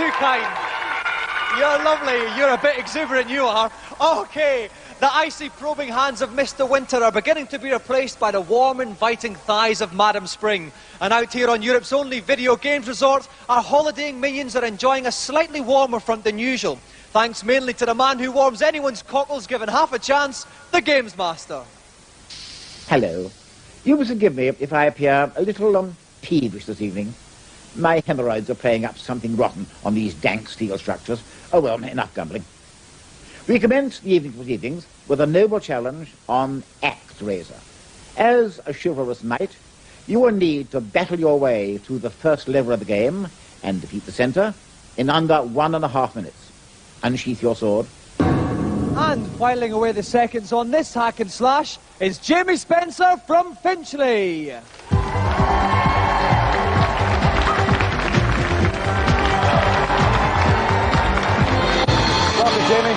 too kind. You're lovely. You're a bit exuberant, you are. Okay, the icy probing hands of Mr. Winter are beginning to be replaced by the warm, inviting thighs of Madam Spring. And out here on Europe's only video games resort, our holidaying minions are enjoying a slightly warmer front than usual, thanks mainly to the man who warms anyone's cockles given half a chance, the GamesMaster. Hello. You must forgive me if I appear a little peevish this evening. My hemorrhoids are playing up something rotten on these dank steel structures. Oh well, enough grumbling. We commence the evenings with a noble challenge on Axe Razor. As a chivalrous knight, you will need to battle your way through the first level of the game and defeat the centre in under 1.5 minutes. Unsheath your sword. And whiling away the seconds on this hack and slash is Jamie Spencer from Finchley. Welcome, Jamie.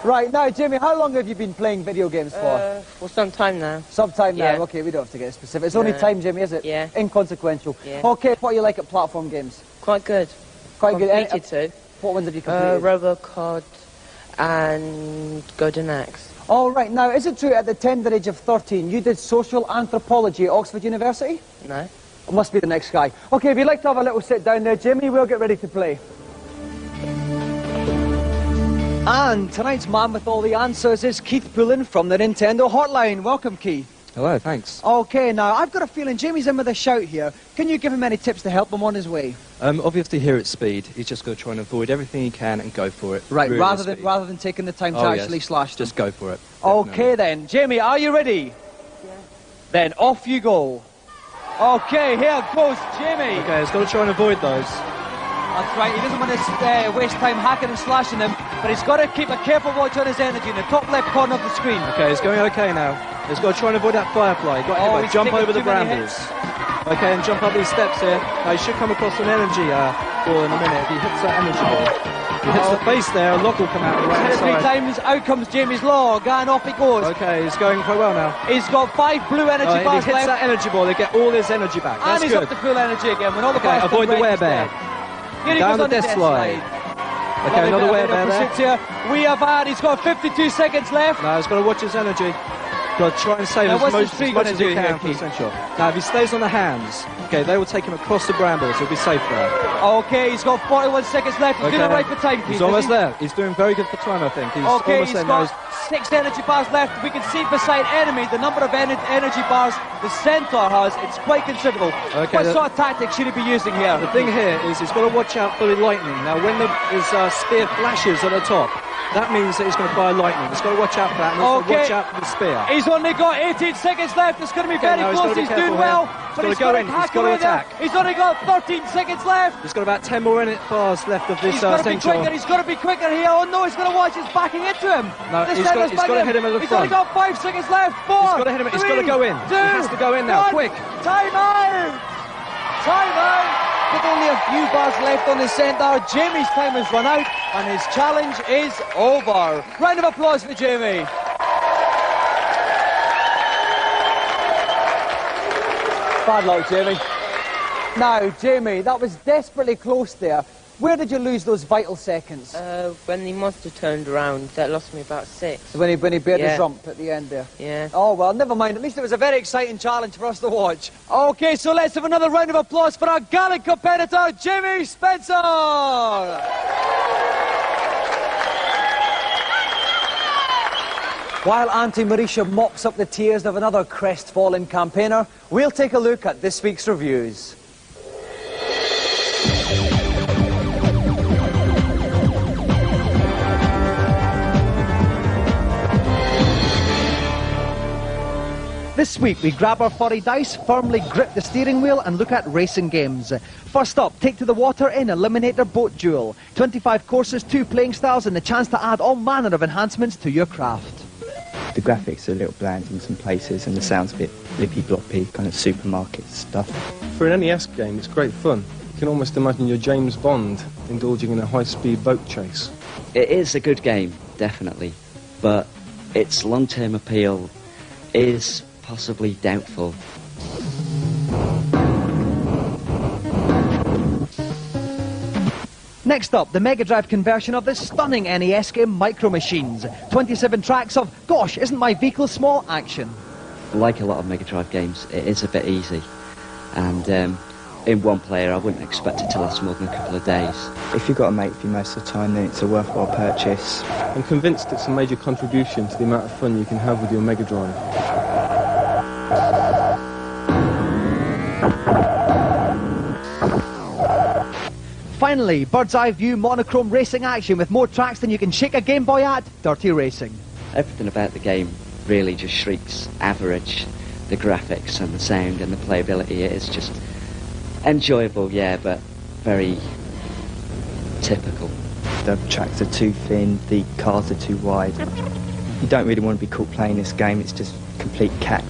Right, now, Jamie, how long have you been playing video games for? For some time now. Some time now? Yeah. Okay, we don't have to get specific. It's only time, Jamie, is it? Yeah. Inconsequential. Yeah. Okay, what do you like at platform games? Quite good. Quite good. Completed too. What ones have you completed? Robocod and Golden Axe. All right, now, is it true at the tender age of 13 you did social anthropology at Oxford University? No. It must be the next guy. Okay, if you'd like to have a little sit down there, Jamie, we'll get ready to play. And tonight's man with all the answers is Keith Pullen from the Nintendo Hotline. Welcome, Keith. Hello, thanks. Okay, now, I've got a feeling Jamie's in with a shout here. Can you give him any tips to help him on his way? Obviously here at speed, he's just got to try and avoid everything he can and go for it. Right, really rather than taking the time to actually slash them. Just go for it. Okay then. Jamie, are you ready? Yeah. Then off you go. Okay, here goes Jamie. Okay, he's got to try and avoid those. That's right, he doesn't want to waste time hacking and slashing them, but he's got to keep a careful watch on his energy in the top left corner of the screen. Okay, he's going okay now. He's got to try and avoid that firefly. He's got to jump over the brambles. Okay, and jump up these steps here. Now, he should come across an energy ball in a minute if he hits that energy ball. If he hits the face there, a log will come out the right Hit it 3 side. times, out comes Jamie's log, and off he goes. Okay, he's going quite well now. He's got 5 blue energy bars if he hits left. that energy ball, they get all his energy back. That's And he's good. up to full energy again. When all the bars Avoid the come red, werebear. Here he Down goes on the death slide. Okay, Lovely another bit of werebear there. pursuit here. We have had, he's got 52 seconds left. No, he's got to watch his energy. Got to try and save Now, as what's much his tree as much gonna as he do here, can for the Keith? central. Now, if he stays on the hands, okay, they will take him across the brambles. He'll be safe there. Okay, he's got 41 seconds left. He's doing it right for time, Keith. He's almost there. He's doing very good for time, I think. He's Okay, almost he's there now. got 6 energy bars left. We can see beside enemy the number of energy bars the centaur has. It's quite considerable. Okay, What sort of tactics should he be using here? The thing here is he's got to watch out for the lightning. Now, when his spear flashes at the top, that means that he's going to fire lightning. He's got to watch out for that, and also watch out for the spear. He's only got 18 seconds left. It's going to be very close. He's doing well. But he's got to He's got to attack. He's only got 13 seconds left. He's got about 10 more bars left of this He's got to be central. quicker. He's got to be quicker here. Oh no, he's going to watch. He's backing into him. No, he's got to hit him at the He's front. only got 5 seconds left. 4. He's got to hit him. He's got to go in. 2, He has to go in now. 1. Quick. Time out. Time out. With only a few bars left on his centre, Jamie's time has run out and his challenge is over. Round of applause for Jamie. Bad luck, Jamie. Now, Jamie, that was desperately close there. Where did you lose those vital seconds? When the monster turned around, that lost me about 6. When he bared his rump at the end there. Yeah. Oh, well, never mind. At least it was a very exciting challenge for us to watch. Okay, so let's have another round of applause for our gallant competitor, Jamie Spencer! While Auntie Marisha mops up the tears of another crestfallen campaigner, we'll take a look at this week's reviews. This week we grab our furry dice, firmly grip the steering wheel and look at racing games. First up, Take to the Water in Eliminator Boat Duel. 25 courses, 2 playing styles and the chance to add all manner of enhancements to your craft. The graphics are a little bland in some places and the sound's a bit blippy-bloppy, kind of supermarket stuff. For an NES game, it's great fun. You can almost imagine you're James Bond indulging in a high-speed boat chase. It is a good game, definitely, but its long-term appeal is possibly doubtful. Next up, the Mega Drive conversion of the stunning NES game Micro Machines. 27 tracks of, gosh, isn't my vehicle small action. Like a lot of Mega Drive games, it is a bit easy. And in one player, I wouldn't expect it to last more than a couple of days. If you've got a mate with you most of the time, then it's a worthwhile purchase. I'm convinced it's a major contribution to the amount of fun you can have with your Mega Drive. Finally, bird's eye view monochrome racing action with more tracks than you can shake a Game Boy at. Dirty Racing. Everything about the game really just shrieks average. The graphics and the sound and the playability, it is just enjoyable, yeah, but very typical. The tracks are too thin, the cars are too wide. You don't really want to be caught playing this game, it's just complete cack.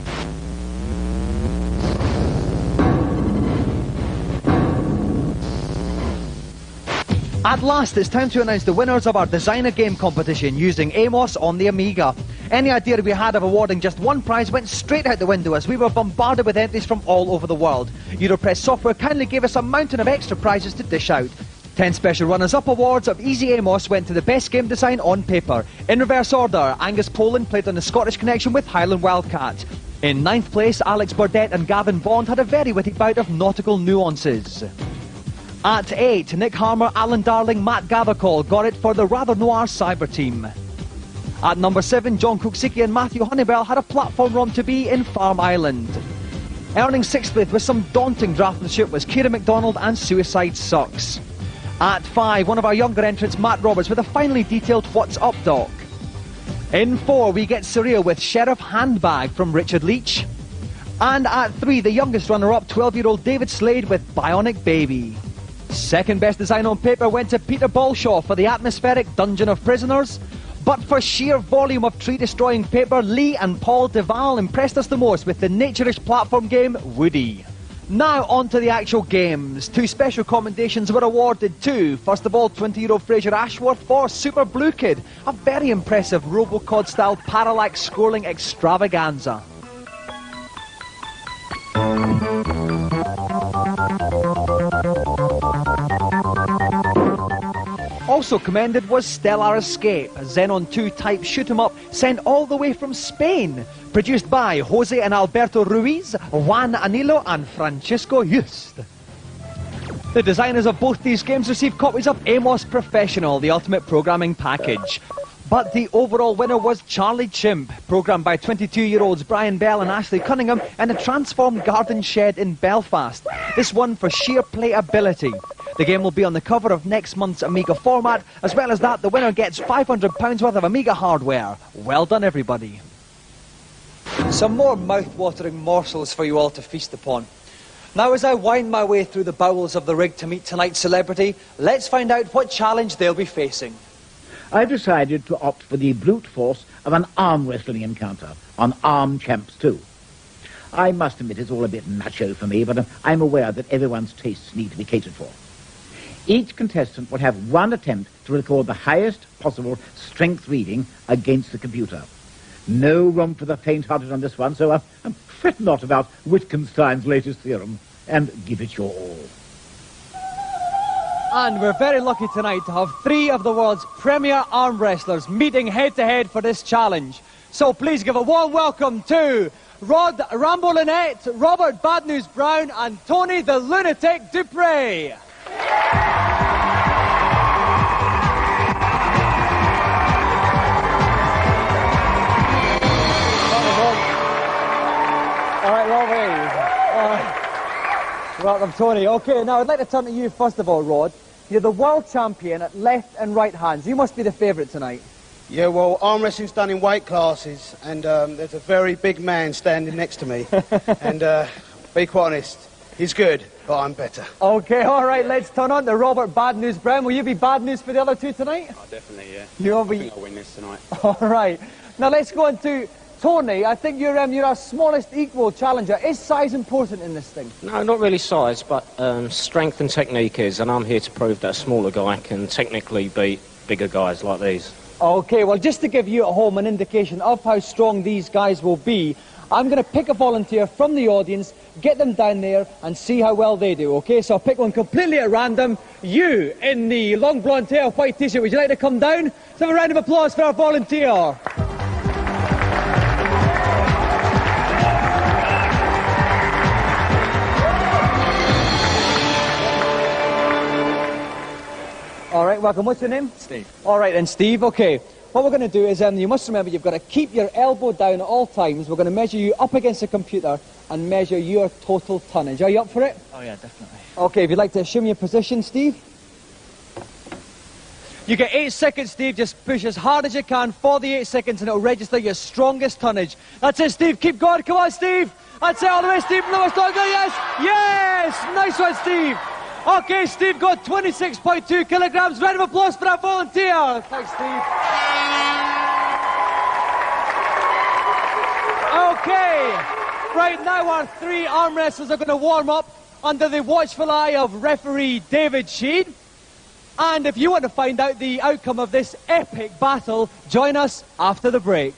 At last, it's time to announce the winners of our designer game competition using Amos on the Amiga. Any idea we had of awarding just one prize went straight out the window as we were bombarded with entries from all over the world. Europress Software kindly gave us a mountain of extra prizes to dish out. 10 special runners-up awards of Easy Amos went to the best game design on paper. In reverse order, Angus Poland played on the Scottish Connection with Highland Wildcat. In 9th place, Alex Burdett and Gavin Bond had a very witty bout of nautical nuances. At 8, Nick Harmer, Alan Darling, Matt Gavakol got it for the rather noir Cyber Team. At number 7, John Kuksiki and Matthew Honeybell had a platform run to be in Farm Island. Earning 6th place with some daunting draftsmanship was Kira MacDonald and Suicide Sucks. At 5, one of our younger entrants, Matt Roberts, with a finely detailed What's Up Doc. In 4, we get surreal with Sheriff Handbag from Richard Leach. And at 3, the youngest runner-up, 12-year-old David Slade with Bionic Baby. Second best design on paper went to Peter Balshaw for the atmospheric Dungeon of Prisoners. But for sheer volume of tree-destroying paper, Lee and Paul Deval impressed us the most with the nature-ish platform game Woody. Now on to the actual games. 2 special commendations were awarded to, first of all, 20-year-old Fraser Ashworth for Super Blue Kid, a very impressive Robocod-style parallax scrolling extravaganza. Also commended was Stellar Escape, a Xenon 2 type shoot-em-up sent all the way from Spain. Produced by Jose and Alberto Ruiz, Juan Anilo and Francisco Just. The designers of both these games received copies of Amos Professional, the ultimate programming package. But the overall winner was Charlie Chimp, programmed by 22-year-olds Brian Bell and Ashley Cunningham in a transformed garden shed in Belfast. This won for sheer playability. The game will be on the cover of next month's Amiga format. As well as that, the winner gets £500 worth of Amiga hardware. Well done, everybody. Some more mouth-watering morsels for you all to feast upon. Now, as I wind my way through the bowels of the rig to meet tonight's celebrity, let's find out what challenge they'll be facing. I've decided to opt for the brute force of an arm wrestling encounter on Arm Champs 2. I must admit it's all a bit macho for me, but I'm aware that everyone's tastes need to be catered for. Each contestant will have one attempt to record the highest possible strength reading against the computer. No room for the faint-hearted on this one, so fret not about Wittgenstein's latest theorem, and give it your all. And we're very lucky tonight to have 3 of the world's premier arm wrestlers meeting head-to-head for this challenge. So please give a warm welcome to Rod Rambo Lynette, Robert Bad News Brown, and Tony the Lunatic Dupre. All right, Robbie. Welcome, Tony. Okay, now I'd like to turn to you first of all, Rod. You're the world champion at left and right hands. You must be the favourite tonight. Yeah, well, arm wrestling's done in weight classes, and there's a very big man standing next to me. And be quite honest, he's good, but I'm better. Okay, all right, let's turn on to Robert Bad News Brown. Will you be bad news for the other 2 tonight? Oh, definitely, yeah. You'll be... I think I'll win this tonight. All right. Now let's go on to Tony. I think you're our smallest equal challenger. Is size important in this thing? No, not really size, but strength and technique is, and I'm here to prove that a smaller guy can technically beat bigger guys like these. Okay, well, just to give you at home an indication of how strong these guys will be, I'm going to pick a volunteer from the audience, get them down there and see how well they do, okay? So I'll pick one completely at random. You, in the long blonde hair, white t-shirt, would you like to come down? Let's have a round of applause for our volunteer. All right, welcome. What's your name? Steve. All right, then, Steve. Okay, what we're going to do is, you must remember, you've got to keep your elbow down at all times. We're going to measure you up against the computer and measure your total tonnage. Are you up for it? Oh, yeah, definitely. Okay, if you'd like to assume your position, Steve. You get 8 seconds, Steve. Just push as hard as you can for the 8 seconds and it'll register your strongest tonnage. That's it, Steve. Keep going. Come on, Steve. That's it all the way, Steve. No, stronger. Yes. Yes. Nice one, Steve. Okay, Steve got 26.2 kilograms. Round of applause for our volunteer. Thanks, Steve. Okay. Right now, our 3 arm wrestlers are going to warm up under the watchful eye of referee David Sheen. And if you want to find out the outcome of this epic battle, join us after the break.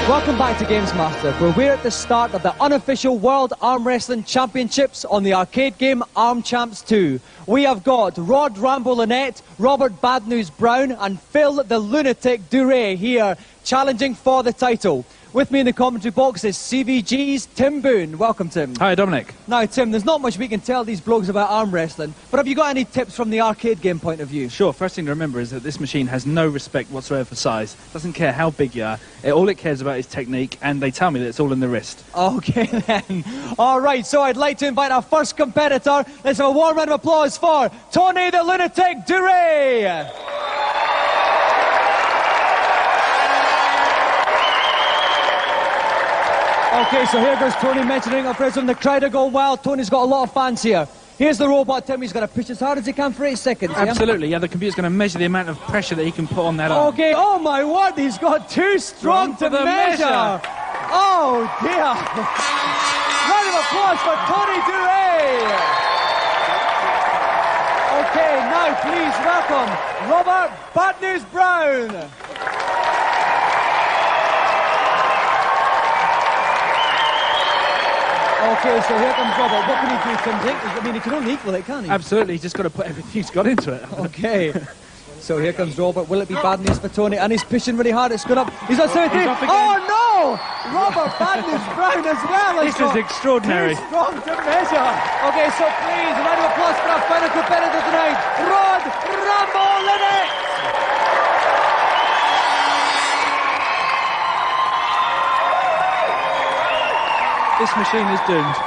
Welcome back to GamesMaster, where we're at the start of the unofficial World Arm Wrestling Championships on the arcade game Arm Champs 2. We have got Rod Rambo-Lynette, Robert Bad News Brown and Phil the Lunatic Duray here challenging for the title. With me in the commentary box is CVG's Tim Boone. Welcome, Tim. Hi, Dominic. Now, Tim, there's not much we can tell these blokes about arm wrestling, but have you got any tips from the arcade game point of view? Sure, first thing to remember is that this machine has no respect whatsoever for size. Doesn't care how big you are. All it cares about is technique, and they tell me that it's all in the wrist. Okay, then. All right, so I'd like to invite our first competitor. Let's have a warm round of applause for Tony the Lunatic Duray. Okay, so here goes Tony mentioning our friends from the crowd are going wild. Tony's got a lot of fans here. Here's the robot, Tim. He's going to push as hard as he can for 8 seconds. Absolutely, yeah. The computer's going to measure the amount of pressure that he can put on that arm. Okay, oh my word, he's got too strong to measure. Oh dear. Round of applause for Tony Duray. Okay, now please welcome Robert Bad News Brown. Okay, so here comes Robert. What can he do, Tim? I mean, he can only equal it, can't he? Absolutely, he's just got to put everything he's got into it. Okay. So here comes Robert. Will it be bad news for Tony? And he's pushing really hard. It's going up. He's on 73. Oh, no! Robert Bad News Brown as well. This is extraordinary. Too strong to measure. Okay, so please, a round of applause for our final competitor tonight, Rod Rambo-Lynette. This machine is doomed.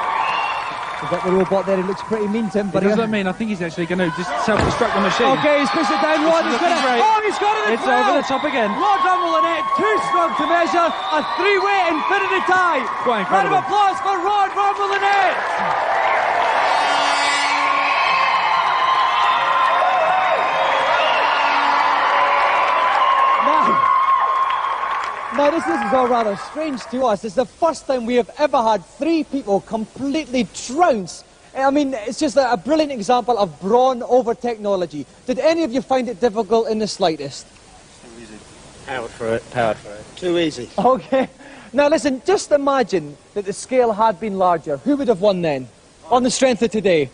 We've got the robot there. He looks pretty mean, Tim. But does that mean? I think he's actually going to just self-destruct the machine. Okay, he's pushed it down. Rod is going to... Oh, he's got it as well. It's over the top again. Rod Rambo-Lynette, too strong to measure. A 3-way infinity tie. Quite Round incredible. of applause for Rod Rambo-Lynette. Now, this is all rather strange to us. It's the first time we have ever had 3 people completely trounce. I mean, it's just a brilliant example of brawn over technology. Did any of you find it difficult in the slightest? Too easy. Powered for it. Too easy. Okay. Now, listen, just imagine that the scale had been larger. Who would have won then, on the strength of today?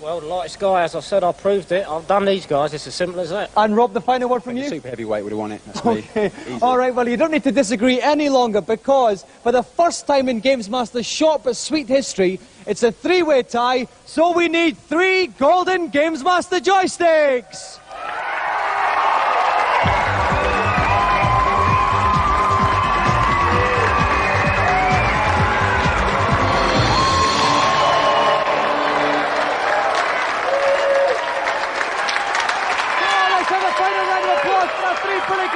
Well, the lightest guy, as I said, I proved it. I've done these guys. It's as simple as that. And Rob, the final word from you? Super heavyweight would have won it. That's Okay. me. All right, well, you don't need to disagree any longer because for the first time in GamesMaster's short but sweet history, it's a 3-way tie, so we need 3 golden GamesMaster joysticks.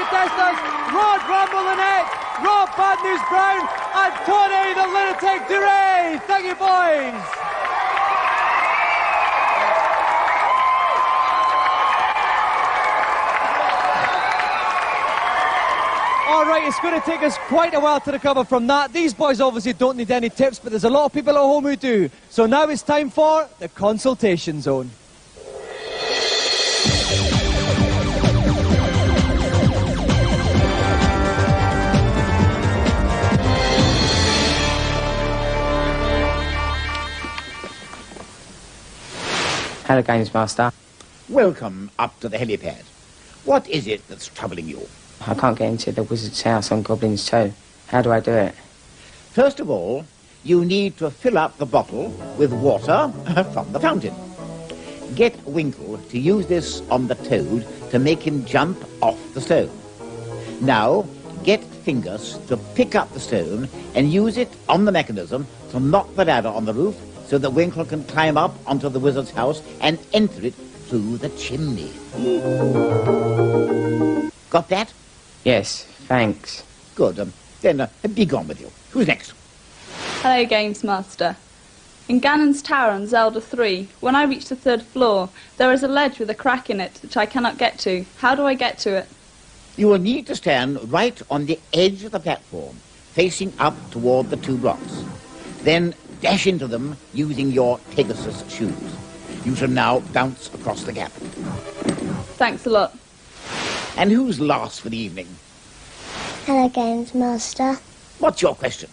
Contestants, Rod Rambo-Lynette, Rob Bad News Brown, and Tony the Lunatic Duray. Thank you, boys. All right, it's going to take us quite a while to recover from that. These boys obviously don't need any tips, but there's a lot of people at home who do. So now it's time for the consultation zone. Hello, GamesMaster. Welcome up to the helipad. What is it that's troubling you? I can't get into the wizard's house on Goblin's Toe. How do I do it? First of all, you need to fill up the bottle with water from the fountain. Get Winkle to use this on the toad to make him jump off the stone. Now, get Fingers to pick up the stone and use it on the mechanism to knock the ladder on the roof so that Winkle can climb up onto the wizard's house and enter it through the chimney. Got that? Yes, thanks. Good. Then be gone with you. Who's next? Hello, GamesMaster. In Ganon's Tower on Zelda 3, when I reach the 3rd floor, there is a ledge with a crack in it which I cannot get to. How do I get to it? You will need to stand right on the edge of the platform, facing up toward the 2 blocks. Then dash into them using your Pegasus shoes. You shall now bounce across the gap. Thanks a lot. And who's last for the evening? Hello, GamesMaster. What's your question?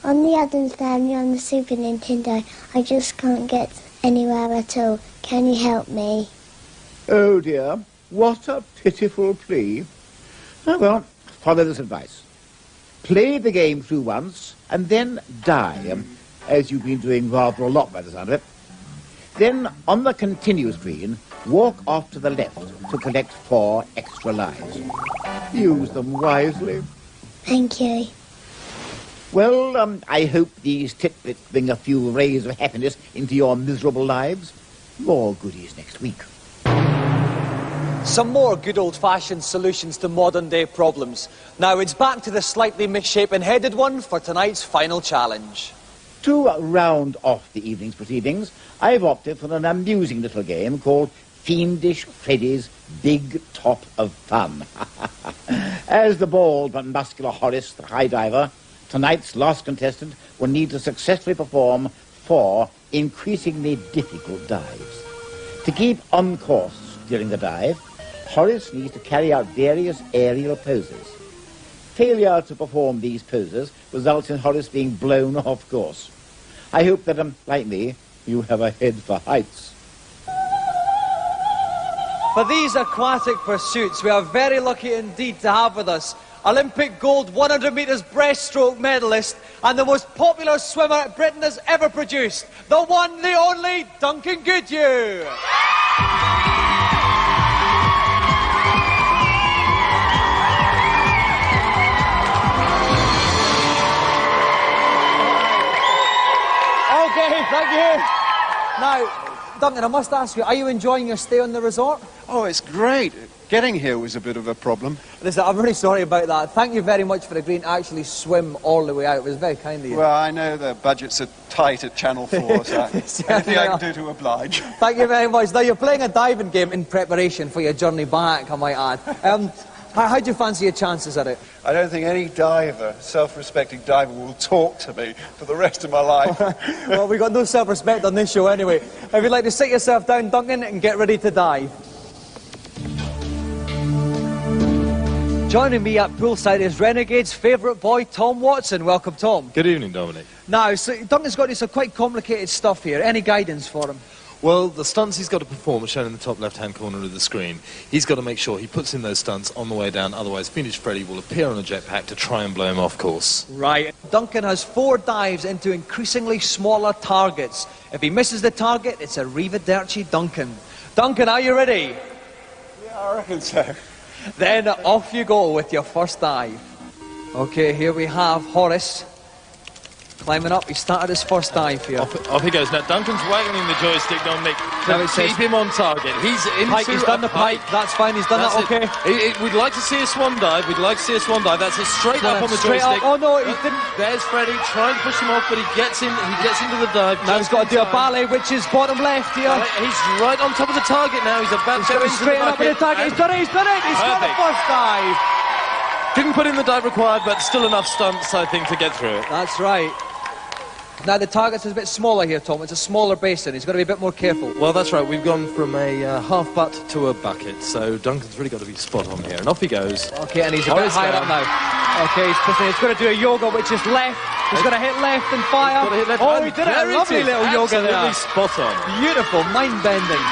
On the Addams Family on the Super Nintendo, I just can't get anywhere at all. Can you help me? Oh dear, what a pitiful plea. Oh well, follow this advice. Play the game through once and then die, as you've been doing rather a lot by the sound of it. Then, on the continue screen, walk off to the left to collect 4 extra lives. Use them wisely. Thank you. Well, I hope these tidbits bring a few rays of happiness into your miserable lives. More goodies next week. Some more good old-fashioned solutions to modern-day problems. Now it's back to the slightly misshapen-headed one for tonight's final challenge. To round off the evening's proceedings, I've opted for an amusing little game called Fiendish Freddy's Big Top of Fun. As the bald but muscular Horace, the high diver, tonight's last contestant will need to successfully perform 4 increasingly difficult dives. To keep on course during the dive, Horace needs to carry out various aerial poses. Failure to perform these poses results in Horace being blown off course. I hope that, like me, you have a head for heights. For these aquatic pursuits, we are very lucky indeed to have with us Olympic gold 100 metres breaststroke medalist and the most popular swimmer Britain has ever produced, the one, the only, Duncan Goodhew. Okay, thank you. Now, Duncan, I must ask you, are you enjoying your stay on the resort? Oh, it's great. Getting here was a bit of a problem. Listen, I'm really sorry about that. Thank you very much for agreeing to actually swim all the way out. It was very kind of you. Well, I know the budgets are tight at Channel 4, so anything I can do to oblige. Thank you very much. Now, you're playing a diving game in preparation for your journey back, I might add. How do you fancy your chances at it? I don't think any diver, self-respecting diver, will talk to me for the rest of my life. Well, we've got no self-respect on this show anyway. If you'd like to sit yourself down, Duncan, and get ready to dive. Joining me at poolside is Renegade's favourite boy, Tom Watson. Welcome, Tom. Good evening, Dominic. Now, so Duncan's got some quite complicated stuff here. Any guidance for him? Well, the stunts he's got to perform are shown in the top left-hand corner of the screen. He's got to make sure he puts in those stunts on the way down, otherwise Fiendish Freddy will appear on a jetpack to try and blow him off course. Right. Duncan has 4 dives into increasingly smaller targets. If he misses the target, it's arrivederci Duncan. Duncan, are you ready? Yeah, I reckon so. Then off you go with your first dive. Okay, here we have Horace. Climbing up, he started his first dive here. Off he goes. Now, Duncan's waggling the joystick, Dominic, to keep him on target. He's into pike. He's done the pike. That's fine, he's done that, okay. We'd like to see a swan dive. We'd like to see a swan dive. That's a straight up on the joystick. Up. Oh, no, he didn't. There's Freddy trying to push him off, but he gets into the dive. Now he's got to do a ballet, which is bottom left here. He's right on top of the target now. He's about to go into straight up with the target. He's done it, he's done it. He's got the first dive. Didn't put in the dive required, but still enough stunts, I think, to get through it. That's right. Now the target's a bit smaller here, Tom. It's a smaller basin. He's got to be a bit more careful. Well, that's right. We've gone from a half butt to a bucket, so Duncan's really got to be spot on here. And off he goes. Okay, and he's a bit higher up now. Okay, he's pushing. He's going to do a yoga, which is left. He's going to hit left and fire. Hit left. Oh, he did it. A lovely little yoga there. Absolutely spot on. Beautiful, mind-bending.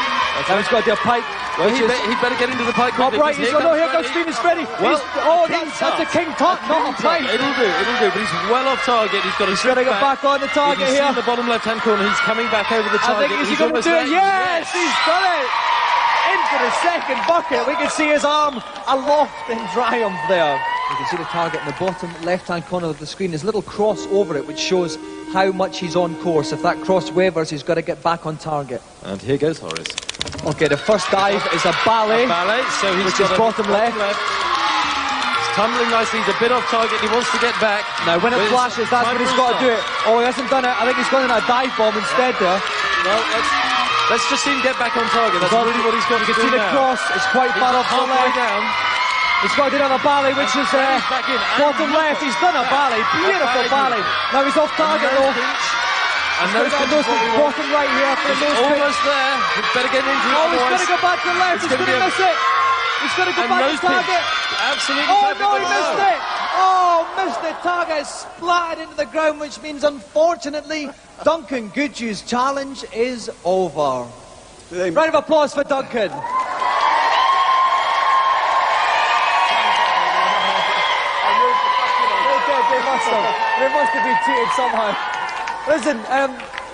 Now he's got to do a pike. Well, he'd better get into the pike quickly. Upright, here goes Phoenix Freddy. Well, that's a king tuck, not a pike. It'll do, but he's well off target. He's got to get back on the target here. In the bottom left-hand corner, he's coming back over the target. I think he's going to do it. Yes, he's done it. Into the second bucket. We can see his arm aloft in triumph there. You can see the target in the bottom left-hand corner of the screen. There's a little cross over it, which shows how much he's on course. If that cross wavers, he's got to get back on target. And here goes Horace. Okay, the first dive is a ballet, so he's which is bottom left. He's tumbling nicely, he's a bit off target, he wants to get back. Now when it flashes, that's when he's got to do it. Oh, he hasn't done it. I think he's gone in a dive bomb instead there. Well, let's just see him get back on target. That's really what he's got to do now. You can see the cross, it's quite far off the left. Down. He's got to do another ballet, which is bottom left. He's done a ballet, beautiful ballet. Now he's off target though. And those bottom right here for the nose almost there. He's better get into it. Oh, he's going to go back to the left. He's going to miss it. He's going to go back to target. Absolutely. Oh no, he missed it. Oh, missed it. Target splattered into the ground, which means unfortunately Duncan Goodhew's challenge is over. Round of applause for Duncan. They must have been cheated somehow. Listen,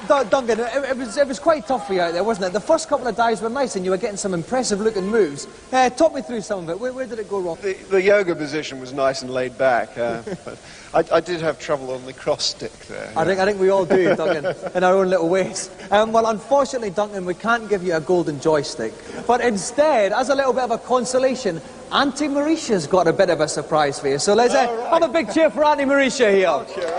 Duncan, it was quite tough for you out there, wasn't it? The first couple of dives were nice and you were getting some impressive-looking moves. Talk me through some of it. Where did it go wrong? The yoga position was nice and laid back. I did have trouble on the cross stick there. I think we all do, Duncan, in our own little ways. Well, unfortunately, Duncan, we can't give you a golden joystick. But instead, as a little bit of a consolation, Auntie Mauritia's got a bit of a surprise for you. So let's have a big cheer for Auntie Mauritia here. Oh, cheer.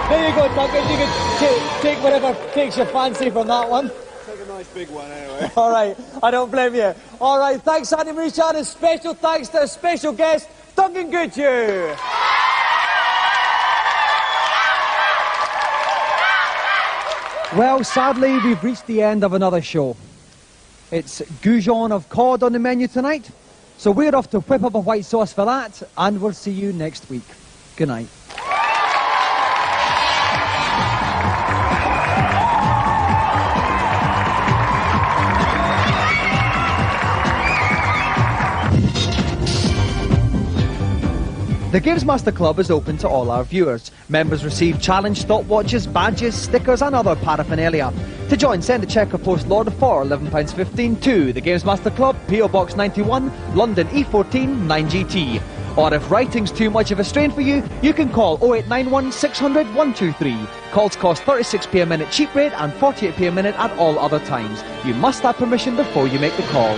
There you go, Duncan. You can take whatever takes your fancy from that one. Take a nice big one anyway. All right, I don't blame you. All right, thanks, Auntie Mauritia, and a special thanks to a special guest, Duncan Goodhew. Well, sadly, we've reached the end of another show. It's goujon of cod on the menu tonight, so we're off to whip up a white sauce for that, and we'll see you next week. Good night. The GamesMaster Club is open to all our viewers. Members receive challenge stopwatches, badges, stickers and other paraphernalia. To join, send a cheque or post order for £11.15 to the GamesMaster Club, PO Box 91, London E14 9GT. Or if writing's too much of a strain for you, you can call 0891 600 123. Calls cost 36p a minute cheap rate and 48p a minute at all other times. You must have permission before you make the call.